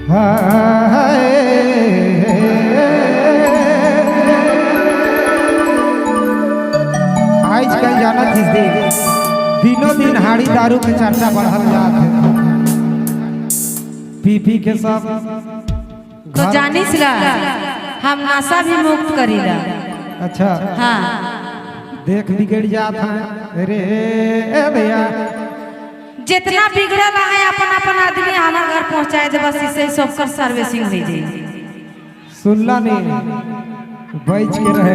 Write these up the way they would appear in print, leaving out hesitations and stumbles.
आजकल जाना थी दिनों दिन हाड़ी दारू के चर्चा बढ़ल जात है। पी पी के सब तो जानिस ला हम नशा भी मुक्त करीला। अच्छा हाँ देख बिगड़ जात है रे भैया। जितना बिगड़ा है अपन अपन आदमी हमारे घर पहुंचाए दे, बस इसे सबकर सर्विसिंग हो जाए। सुनला नहीं बैठ के रहे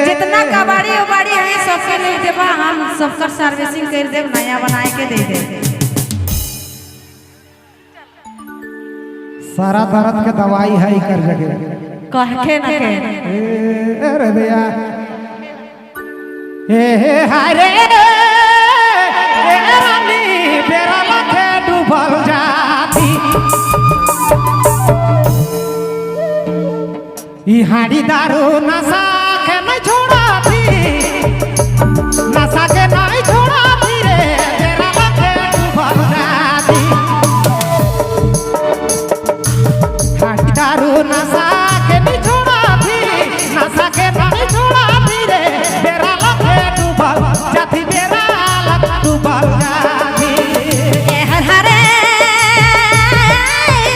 जितना कबाड़ी उबाड़ी है सबके ले देबा, हम सबकर सर्विसिंग कर देब, नया बनाए के दे दे। सारा दर्द के दवाई है कर जगह कह के न के अरे भैया ए हाय रे रानी बेरा लखे डूबल जाती ई हाड़ी दारू नशा के नहीं छोड़ाती, नशा के नहीं छोड़ाती रे बेरा लखे डूबल जाती। हाड़ी दारू नशा के नहीं छोड़ाती, नशा के नहीं छोड़ाती रे बेरा लखे डूबल जाती, बेरा लखे डूबल जाती। ए हरे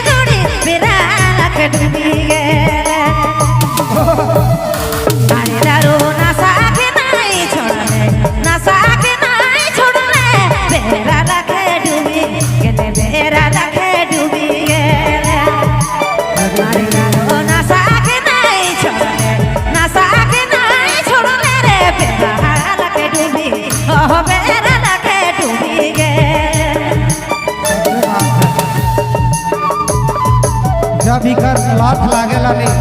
गोड़ी बेरा लखे डूबी गेले। अरे दारू नशा के नहीं छोड़ले, नशा के नहीं छोड़ले, बेरा लखे डूबी गेले, बेरा लखे डूबी गेले। अरे दारू नशा के नहीं छोड़ले, नशा के नहीं छोड़ले रे, बेरा लखे डूबी, ओह बेरा लखे डूबी गेले। जब इकर लात लागेला नहीं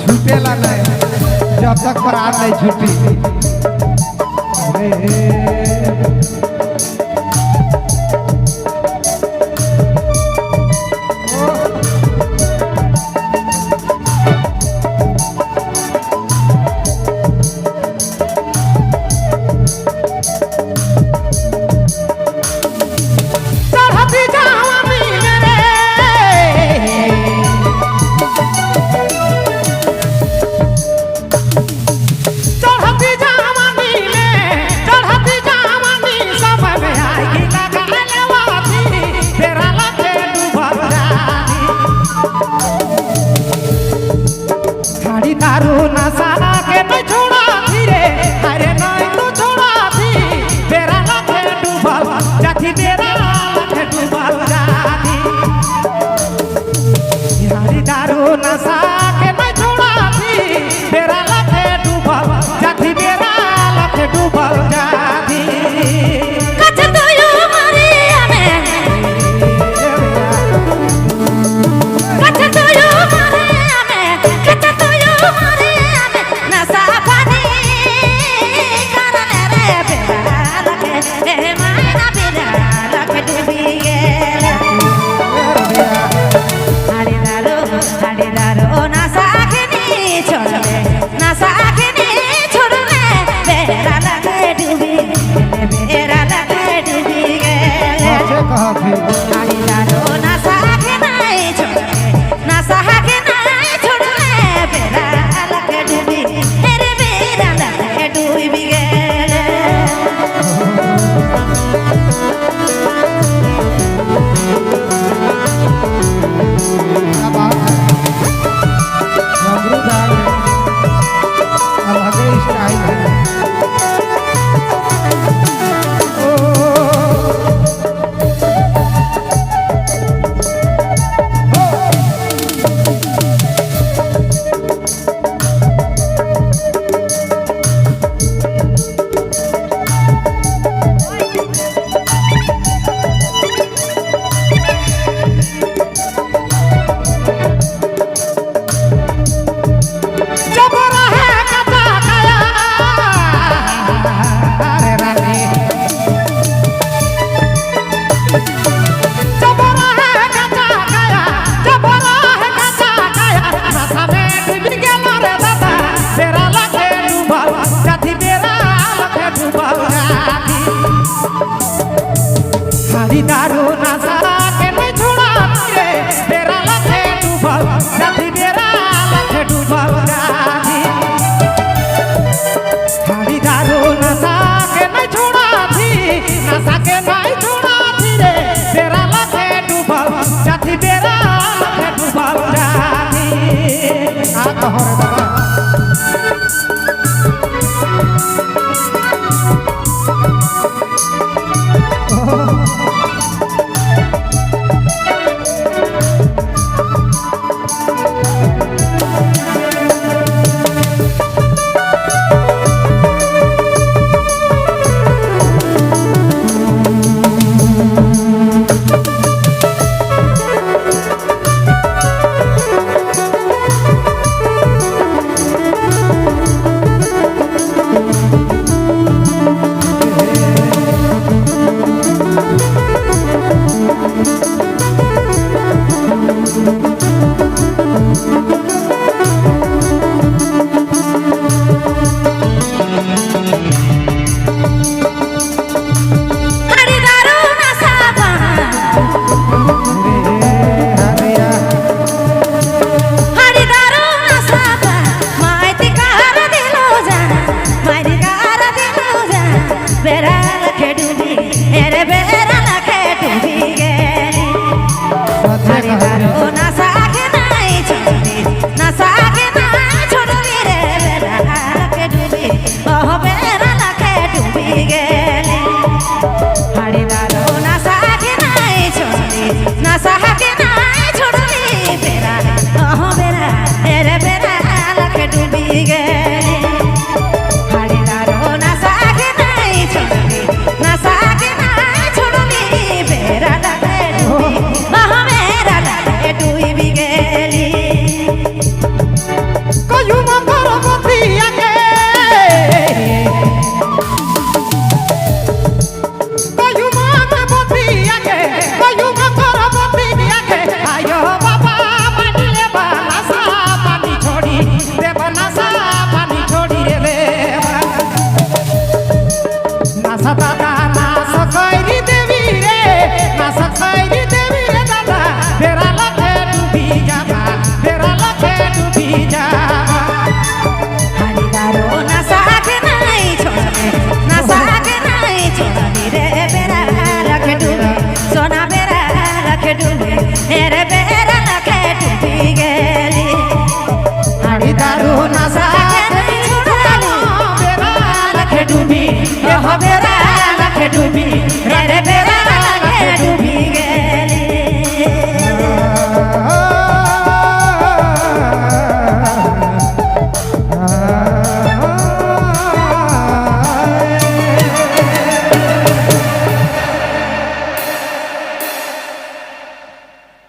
छूटेला नहीं, जब तक प्राण नहीं छूटी। হরে বাবা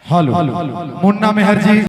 हेलो मुन्ना मेहर जी।